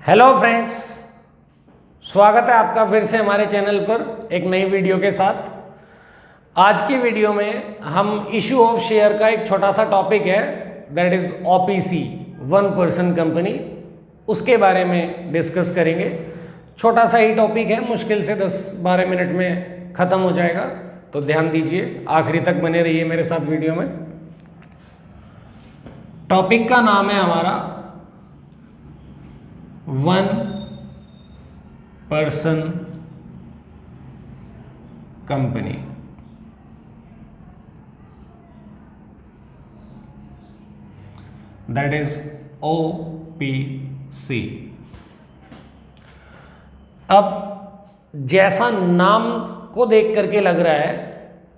Hello friends, स्वागत है आपका फिर से हमारे चैनल पर एक नई वीडियो के साथ। आज की वीडियो में हम इशू ऑफ शेयर का एक छोटा सा टॉपिक है, that is OPC, one person company, उसके बारे में डिस्कस करेंगे। छोटा सा ही टॉपिक है, मुश्किल से 10-12 मिनट में ख़त्म हो जाएगा, तो ध्यान दीजिए, आखिरी तक बने रहिए मेरे साथ वीडियो में। टॉपिक का नाम है हमारा one person company. That is OPC. अब जैसा नाम को देख करके लग रहा है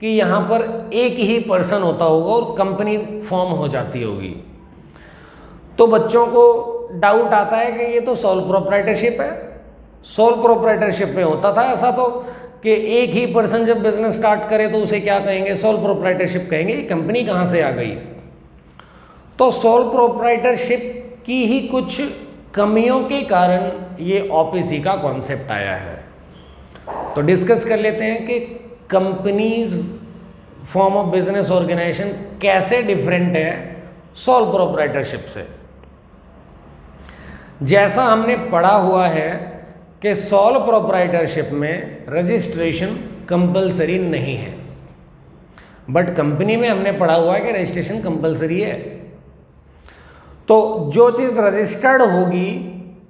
कि यहां पर एक ही पर्सन होता होगा और कंपनी फॉर्म हो जाती होगी, तो बच्चों को डाउट आता है कि ये तो सोल प्रोप्राइटरशिप है। सोल प्रोप्राइटरशिप में होता था ऐसा तो कि एक ही पर्सन जब बिजनेस स्टार्ट करे तो उसे क्या कहेंगे, सोल प्रोप्राइटरशिप कहेंगे। ये कंपनी कहाँ से आ गई? तो सोल प्रोप्राइटरशिप की ही कुछ कमियों के कारण ये ओपीसी का कॉन्सेप्ट आया है। तो डिस्कस कर लेते हैं कि companies form of business organisation कैसे डिफरेंट है सोल प्रोप्राइटरशिप से। जैसा हमने पढ़ा हुआ है कि सोल प्रोप्राइटरशिप में रजिस्ट्रेशन कंपलसरी नहीं है, बट कंपनी में हमने पढ़ा हुआ है कि रजिस्ट्रेशन कंपलसरी है। तो जो चीज़ रजिस्टर्ड होगी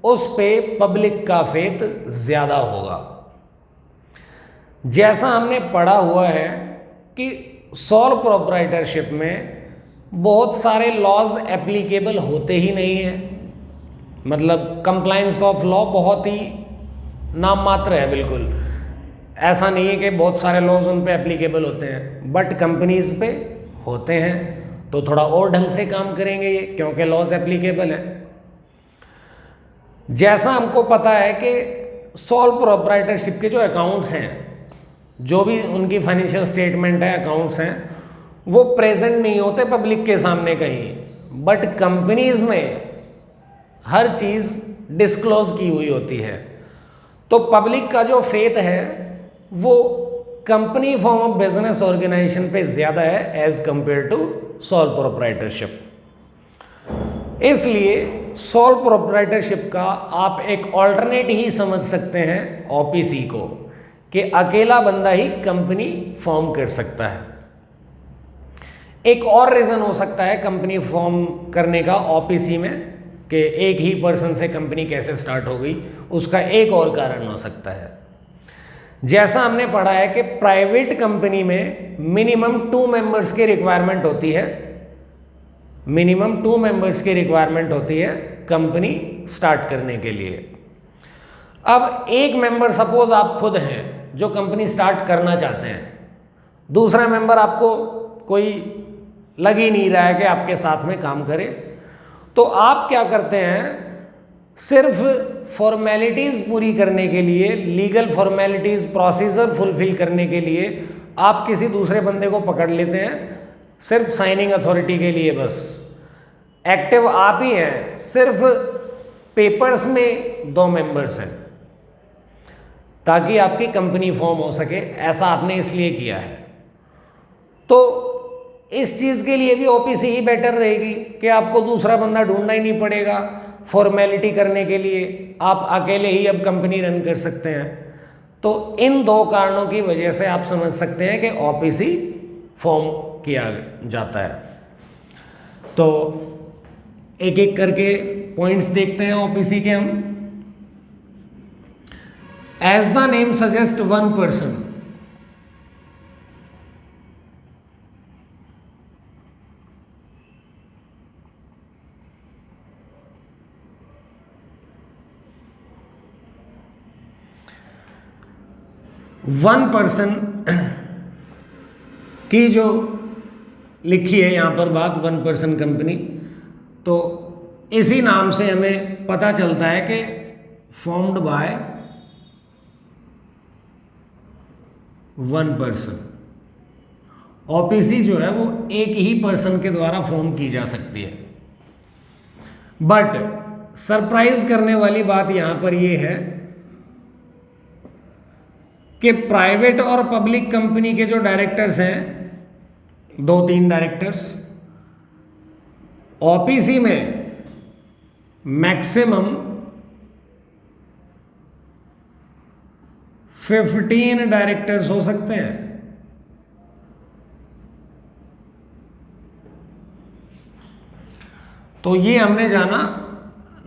उस पे पब्लिक का फेथ ज़्यादा होगा। जैसा हमने पढ़ा हुआ है कि सोल प्रोप्राइटरशिप में बहुत सारे लॉज एप्लीकेबल होते ही नहीं हैं, मतलब कंप्लायंस ऑफ लॉ बहुत ही नाम मात्र है। बिल्कुल ऐसा नहीं है कि बहुत सारे लॉज उन पे एप्लीकेबल होते हैं, बट कंपनीज पे होते हैं, तो थोड़ा और ढंग से काम करेंगे ये, क्योंकि लॉज एप्लीकेबल है। जैसा हमको पता है कि सोल प्रोप्राइटरशिप के जो अकाउंट्स हैं, जो भी उनकी फाइनेंशियल स्टेटमेंट है, अकाउंट्स हैं, वो प्रेजेंट नहीं होते पब्लिक के सामने कहीं, बट कंपनीज में हर चीज़ डिस्क्लोज की हुई होती है। तो पब्लिक का जो फेथ है वो company form of business organisation पे ज़्यादा है as compare to sole proprietorship. इसलिए सोल प्रोप्राइटरशिप का आप एक ऑल्टरनेट ही समझ सकते हैं ओपीसी को, कि अकेला बंदा ही कंपनी फॉर्म कर सकता है। एक और रीज़न हो सकता है कंपनी फॉर्म करने का ओपीसी में, कि एक ही पर्सन से कंपनी कैसे स्टार्ट हो गई, उसका एक और कारण हो सकता है। जैसा हमने पढ़ा है कि प्राइवेट कंपनी में मिनिमम 2 मेंबर्स की रिक्वायरमेंट होती है, मिनिमम 2 मेंबर्स की रिक्वायरमेंट होती है कंपनी स्टार्ट करने के लिए। अब एक मेंबर, सपोज आप खुद हैं जो कंपनी स्टार्ट करना चाहते हैं, दूसरा मेंबर आपको कोई लग ही नहीं रहा है कि आपके साथ में काम करे, तो आप क्या करते हैं, सिर्फ फॉर्मेलिटीज़ पूरी करने के लिए, लीगल फॉर्मेलिटीज़, प्रोसीजर फुलफिल करने के लिए आप किसी दूसरे बंदे को पकड़ लेते हैं, सिर्फ साइनिंग अथॉरिटी के लिए। बस एक्टिव आप ही हैं, सिर्फ पेपर्स में 2 मेंबर्स हैं, ताकि आपकी कंपनी फॉर्म हो सके। ऐसा आपने इसलिए किया है। तो इस चीज़ के लिए भी ओपीसी ही बेटर रहेगी कि आपको दूसरा बंदा ढूंढना ही नहीं पड़ेगा फॉर्मेलिटी करने के लिए, आप अकेले ही अब कंपनी रन कर सकते हैं। तो इन 2 कारणों की वजह से आप समझ सकते हैं कि ओपीसी फॉर्म किया जाता है। तो एक एक करके पॉइंट्स देखते हैं ओपीसी के हम। As the name suggest one person, one person की जो लिखी है यहाँ पर बात, वन पर्सन कंपनी, तो इसी नाम से हमें पता चलता है कि formed by one person. OPC जो है वो एक ही पर्सन के द्वारा फॉर्म की जा सकती है, बट सरप्राइज करने वाली बात यहां पर यह है कि प्राइवेट और पब्लिक कंपनी के जो डायरेक्टर्स हैं, 2-3 डायरेक्टर्स, ओपीसी में मैक्सिमम 15 डायरेक्टर्स हो सकते हैं। तो ये हमने जाना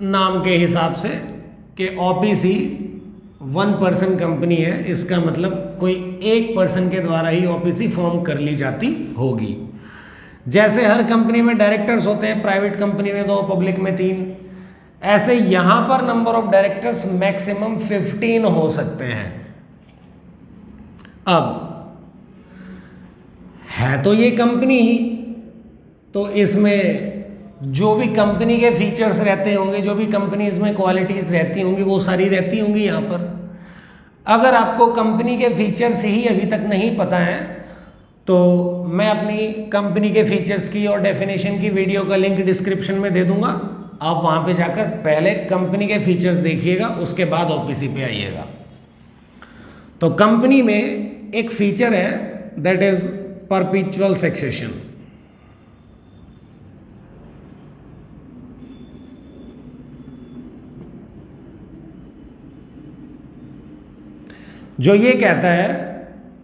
नाम के हिसाब से कि ओपीसी 1 पर्सन कंपनी है, इसका मतलब कोई एक पर्सन के द्वारा ही ओपीसी फॉर्म कर ली जाती होगी। जैसे हर कंपनी में डायरेक्टर्स होते हैं, प्राइवेट कंपनी में 2, पब्लिक में 3, ऐसे यहां पर नंबर ऑफ डायरेक्टर्स मैक्सिमम 15 हो सकते हैं। अब है तो ये कंपनी ही, तो इसमें जो भी कंपनी के फीचर्स रहते होंगे, जो भी कंपनी इसमें क्वालिटीज रहती होंगी, वो सारी रहती होंगी यहाँ पर। अगर आपको कंपनी के फीचर्स ही अभी तक नहीं पता है तो मैं अपनी कंपनी के फीचर्स की और डेफिनेशन की वीडियो का लिंक डिस्क्रिप्शन में दे दूंगा। आप वहाँ पे जाकर पहले कंपनी के फीचर्स देखिएगा, उसके बाद ओपीसी पे आइएगा। तो कंपनी में एक फीचर है दैट इज परपेचुअल सक्सेशन। जो ये कहता है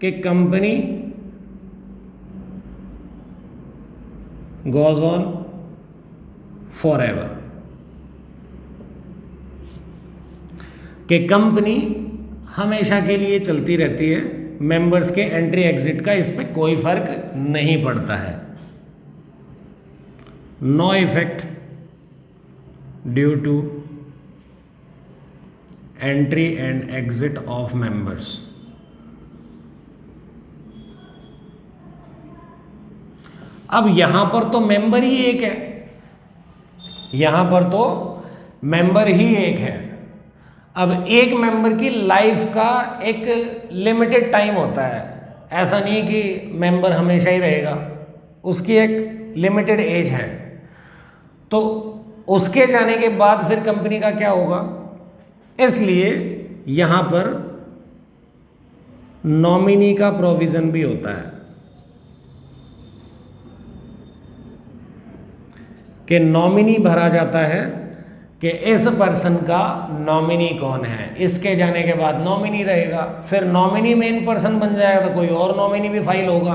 कि company goes on for ever, कि कंपनी हमेशा के लिए चलती रहती है, मेंबर्स के एंट्री एग्जिट का इस पर कोई फर्क नहीं पड़ता है। No effect due to entry and exit of members. अब यहां पर तो मेंबर ही एक है, यहां पर तो मेंबर ही एक है। अब एक मेंबर की लाइफ का एक लिमिटेड टाइम होता है, ऐसा नहीं कि मेंबर हमेशा ही रहेगा, उसकी एक लिमिटेड एज है। तो उसके जाने के बाद फिर कंपनी का क्या होगा, इसलिए यहां पर नॉमिनी का प्रोविजन भी होता है कि नॉमिनी भरा जाता है कि इस पर्सन का नॉमिनी कौन है, इसके जाने के बाद नॉमिनी रहेगा, फिर नॉमिनी मेन पर्सन बन जाएगा तो कोई और नॉमिनी भी फाइल होगा।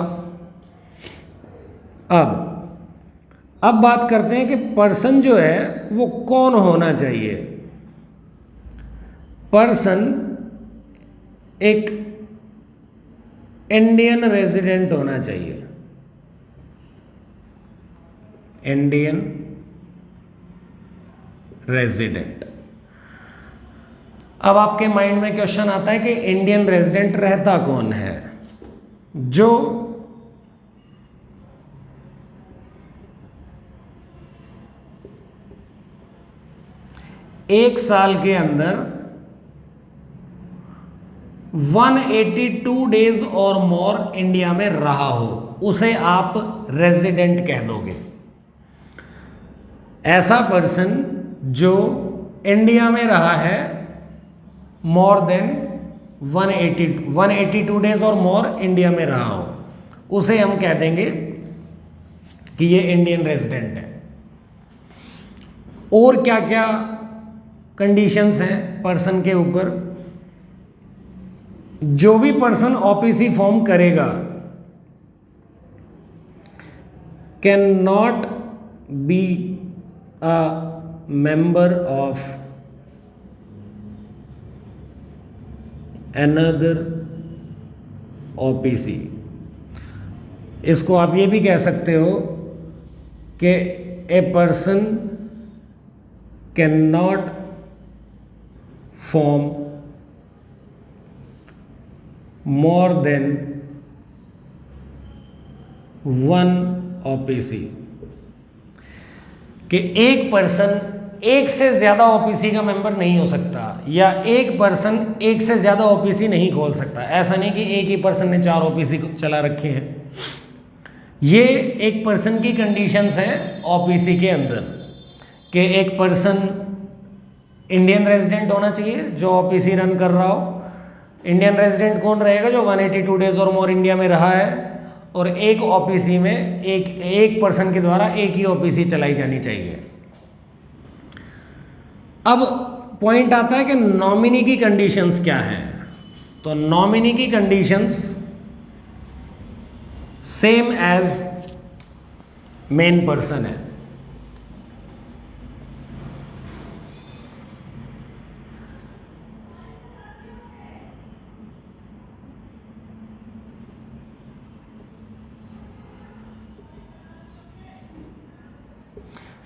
अब बात करते हैं कि पर्सन जो है वो कौन होना चाहिए। पर्सन एक इंडियन रेजिडेंट होना चाहिए, इंडियन रेजिडेंट। अब आपके माइंड में क्वेश्चन आता है कि इंडियन रेजिडेंट रहता कौन है, जो एक साल के अंदर 182 डेज और मोर इंडिया में रहा हो, उसे आप रेजिडेंट कह दोगे। ऐसा पर्सन जो इंडिया में रहा है मोर देन 182 डेज और मोर इंडिया में रहा हो, उसे हम कह देंगे कि ये इंडियन रेजिडेंट है। और क्या क्या कंडीशंस हैं पर्सन के ऊपर, जो भी पर्सन ओपीसी फॉर्म करेगा can not be a member of another OPC. इसको आप ये भी कह सकते हो कि a person can not form more than one OPC, कि एक पर्सन एक से ज्यादा ओपीसी का मेंबर नहीं हो सकता, या एक पर्सन एक से ज्यादा ओपीसी नहीं खोल सकता। ऐसा नहीं कि एक ही पर्सन ने 4 ओपीसी चला रखे हैं। ये एक पर्सन की कंडीशंस हैं ओपीसी के अंदर, कि एक पर्सन इंडियन रेजिडेंट होना चाहिए जो ओपीसी रन कर रहा हो। इंडियन रेजिडेंट कौन रहेगा? जो 182 डेज और मोर इंडिया में रहा है, और एक ओपीसी में एक पर्सन के द्वारा एक ही ओपीसी चलाई जानी चाहिए। अब पॉइंट आता है कि नॉमिनी की कंडीशंस क्या हैं। तो नॉमिनी की conditions same as main person है।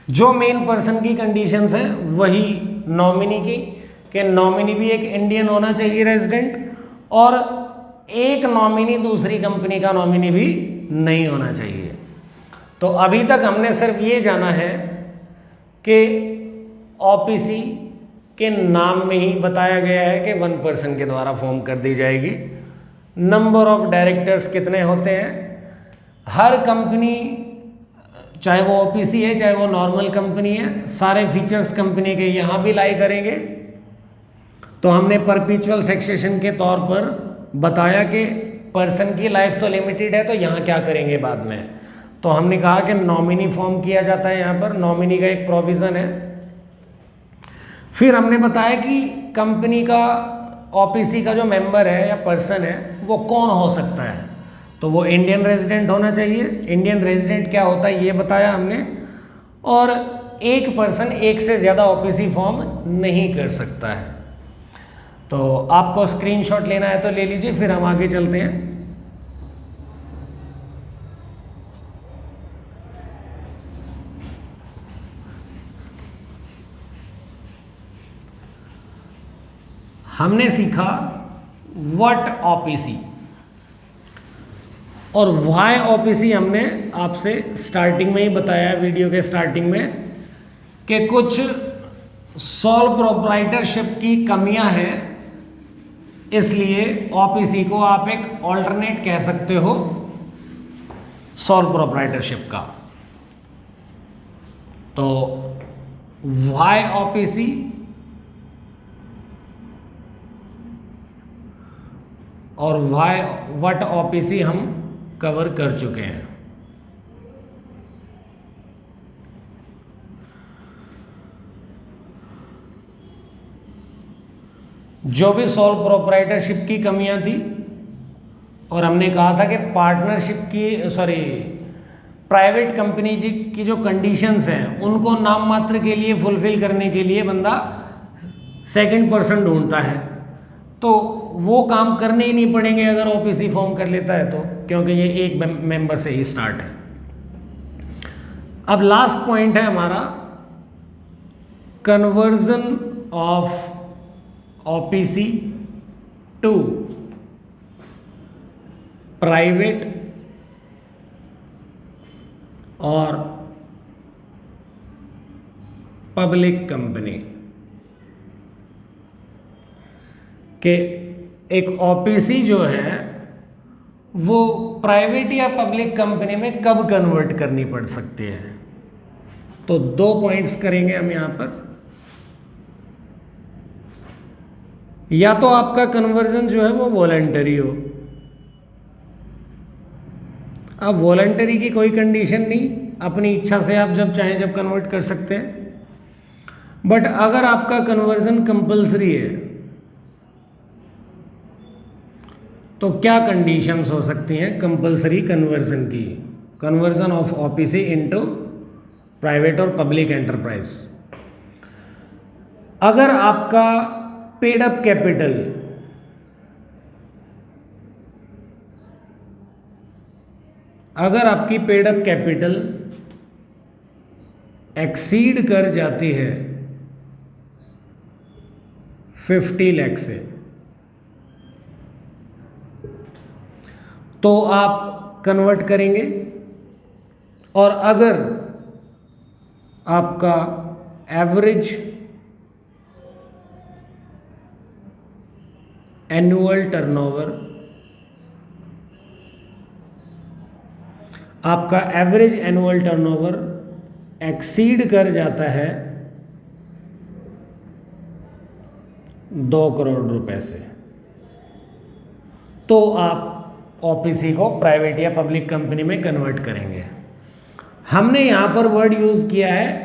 जो मेन पर्सन की कंडीशंस है वही नॉमिनी की, कि नॉमिनी भी एक इंडियन होना चाहिए रेजिडेंट, और एक नॉमिनी दूसरी कंपनी का नॉमिनी भी नहीं होना चाहिए। तो अभी तक हमने सिर्फ ये जाना है कि ओपीसी के नाम में ही बताया गया है कि 1 पर्सन के द्वारा फॉर्म कर दी जाएगी। नंबर ऑफ डायरेक्टर्स कितने होते हैं? हर कंपनी, चाहे वो ओपीसी है चाहे वो नॉर्मल कंपनी है, सारे फीचर्स कंपनी के यहाँ भी लाई करेंगे। तो हमने परपेचुअल सक्सेशन के तौर पर बताया कि पर्सन की लाइफ तो लिमिटेड है, तो यहाँ क्या करेंगे बाद में। तो हमने कहा कि नॉमिनी फॉर्म किया जाता है, यहाँ पर नॉमिनी का एक प्रोविज़न है। फिर हमने बताया कि कंपनी का ओपीसी का जो मेंबर है या पर्सन है वो कौन हो सकता है। तो वो इंडियन रेजिडेंट होना चाहिए। इंडियन रेजिडेंट क्या होता है ये बताया हमने, और एक पर्सन एक से ज़्यादा ओपीसी फॉर्म नहीं कर सकता है। तो आपको स्क्रीनशॉट लेना है तो ले लीजिए, फिर हम आगे चलते हैं। हमने सीखा व्हाट ओपीसी और व्हाई ओपीसी। हमने आपसे स्टार्टिंग में ही बताया, वीडियो के स्टार्टिंग में, कि कुछ सोल प्रोप्राइटरशिप की कमियां हैं, इसलिए ओपीसी को आप एक ऑल्टरनेट कह सकते हो सोल प्रोप्राइटरशिप का। तो व्हाई ओपीसी और व्हाट ओपीसी हम कवर कर चुके हैं। जो भी सोल प्रोप्राइटरशिप की कमियां थी, और हमने कहा था कि पार्टनरशिप की प्राइवेट कंपनी की जो कंडीशंस हैं उनको नाम मात्र के लिए फुलफिल करने के लिए बंदा सेकंड पर्सन ढूंढता है, तो वो काम करने ही नहीं पड़ेंगे अगर ओपीसी फॉर्म कर लेता है तो, क्योंकि ये एक मेंबर से ही स्टार्ट है। अब लास्ट पॉइंट है हमारा conversion of OPC to private और पब्लिक कंपनी, के एक ओपीसी जो है वो प्राइवेट या पब्लिक कंपनी में कब कन्वर्ट करनी पड़ सकती है। तो 2 पॉइंट्स करेंगे हम यहाँ पर। या तो आपका कन्वर्जन जो है वो वॉलंटरी हो। अब वॉलंटरी की कोई कंडीशन नहीं, अपनी इच्छा से आप जब चाहें जब कन्वर्ट कर सकते हैं। बट अगर आपका कन्वर्जन कंपल्सरी है तो क्या कंडीशंस हो सकती हैं कंपल्सरी कन्वर्जन की? Conversion of OPC into private और पब्लिक एंटरप्राइज। अगर आपका पेड अप कैपिटल आपकी पेड अप कैपिटल एक्सीड कर जाती है 50 लाख से, तो आप कन्वर्ट करेंगे। और अगर आपका एवरेज एनुअल टर्नओवर, आपका एवरेज एनुअल टर्नओवर एक्सीड कर जाता है 2 करोड़ रुपए से, तो आप ओपीसी को प्राइवेट या पब्लिक कंपनी में कन्वर्ट करेंगे। हमने यहाँ पर वर्ड यूज़ किया है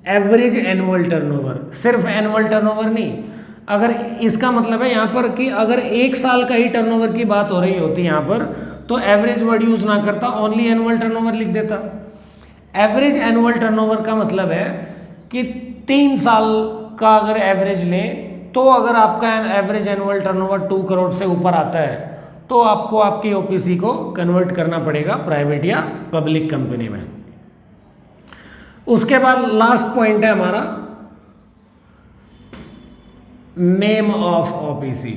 एवरेज एनुअल टर्नओवर, सिर्फ एनुअल टर्नओवर नहीं, अगर इसका मतलब है यहाँ पर कि अगर 1 साल का ही टर्नओवर की बात हो रही होती यहाँ पर, तो एवरेज वर्ड यूज़ ना करता, ओनली एनुअल टर्नओवर लिख देता। एवरेज एनुअल टर्नओवर का मतलब है कि 3 साल का अगर एवरेज लें, तो अगर आपका एवरेज एनुअल टर्नओवर 2 करोड़ से ऊपर आता है, तो आपको आपकी ओपीसी को कन्वर्ट करना पड़ेगा प्राइवेट या पब्लिक कंपनी में। उसके बाद लास्ट पॉइंट है हमारा नेम ऑफ ओपीसी।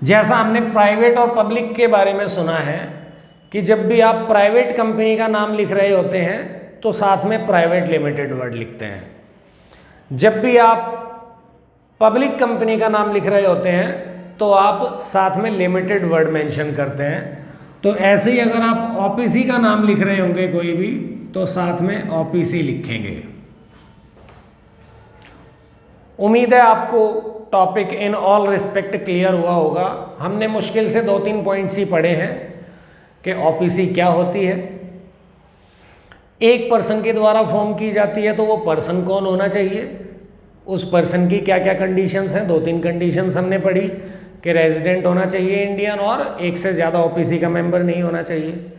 जैसा हमने प्राइवेट और पब्लिक के बारे में सुना है कि जब भी आप प्राइवेट कंपनी का नाम लिख रहे होते हैं तो साथ में प्राइवेट लिमिटेड वर्ड लिखते हैं, जब भी आप पब्लिक कंपनी का नाम लिख रहे होते हैं तो आप साथ में लिमिटेड वर्ड मेंशन करते हैं। तो ऐसे ही अगर आप ओपीसी का नाम लिख रहे होंगे कोई भी, तो साथ में ओपीसी लिखेंगे। उम्मीद है आपको topic in all respect clear हुआ होगा। हमने मुश्किल से 2-3 पॉइंट्स ही पढ़े हैं कि ओपीसी क्या होती है, एक पर्सन के द्वारा फॉर्म की जाती है तो वो पर्सन कौन होना चाहिए, उस पर्सन की क्या क्या कंडीशंस हैं, 2-3 कंडीशंस हमने पढ़ी कि रेजिडेंट होना चाहिए इंडियन और एक से ज़्यादा ओपीसी का मेंबर नहीं होना चाहिए।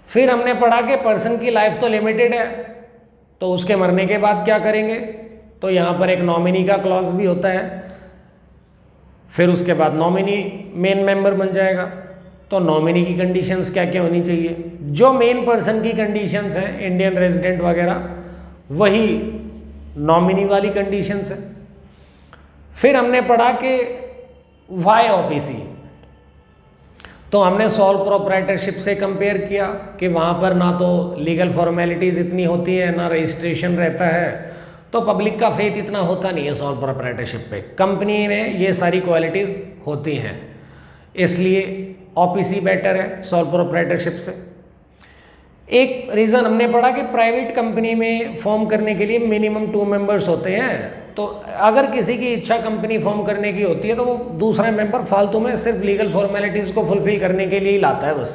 फिर हमने पढ़ा कि पर्सन की लाइफ तो लिमिटेड है, तो उसके मरने के बाद क्या करेंगे, तो यहाँ पर एक नॉमिनी का क्लॉज भी होता है। फिर उसके बाद नॉमिनी मेन मेंबर बन जाएगा, तो नॉमिनी की कंडीशंस क्या क्या होनी चाहिए, जो मेन पर्सन की कंडीशंस हैं इंडियन रेजिडेंट वगैरह, वही नॉमिनी वाली कंडीशंस है। फिर हमने पढ़ा कि वाई ओपीसी, तो हमने सोल प्रोप्राइटरशिप से कंपेयर किया कि वहाँ पर ना तो लीगल फॉर्मेलिटीज़ इतनी होती है, ना रजिस्ट्रेशन रहता है, तो पब्लिक का फेथ इतना होता नहीं है सोल प्रोप्राइटरशिप पे। कंपनी में ये सारी क्वालिटीज़ होती हैं, इसलिए ओपीसी बेटर है सोल प्रोप्राइटरशिप से। एक रीज़न हमने पढ़ा कि प्राइवेट कंपनी में फॉर्म करने के लिए मिनिमम 2 मेंबर्स होते हैं, तो अगर किसी की इच्छा कंपनी फॉर्म करने की होती है तो वो दूसरा मेंबर फालतू में सिर्फ लीगल फॉर्मेलिटीज़ को फुलफिल करने के लिए ही लाता है बस,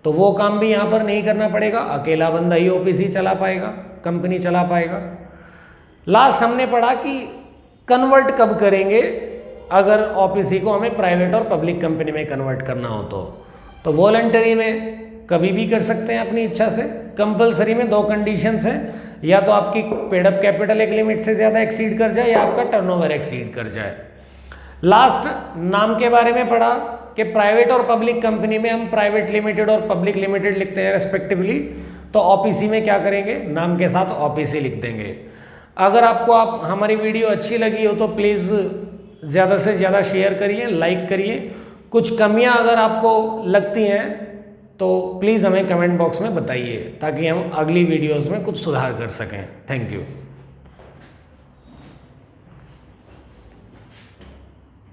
तो वो काम भी यहाँ पर नहीं करना पड़ेगा, अकेला बंदा ही ओपीसी चला पाएगा, कंपनी चला पाएगा। लास्ट हमने पढ़ा कि कन्वर्ट कब करेंगे अगर ओपीसी को हमें प्राइवेट और पब्लिक कंपनी में कन्वर्ट करना हो तो वॉलंटरी में कभी भी कर सकते हैं अपनी इच्छा से। कंपलसरी में 2 कंडीशंस हैं, या तो आपकी पेड अप कैपिटल एक लिमिट से ज़्यादा एक्सीड कर जाए या आपका टर्नओवर एक्सीड कर जाए। लास्ट नाम के बारे में पढ़ा कि प्राइवेट और पब्लिक कंपनी में हम प्राइवेट लिमिटेड और पब्लिक लिमिटेड लिखते हैं रेस्पेक्टिवली, तो ओपीसी में क्या करेंगे, नाम के साथ ओपीसी लिख देंगे। अगर आपको हमारी वीडियो अच्छी लगी हो तो प्लीज़ ज़्यादा से ज़्यादा शेयर करिए, लाइक करिए। कुछ कमियां अगर आपको लगती हैं तो प्लीज़ हमें कमेंट बॉक्स में बताइए ताकि हम अगली वीडियोस में कुछ सुधार कर सकें। Thank you.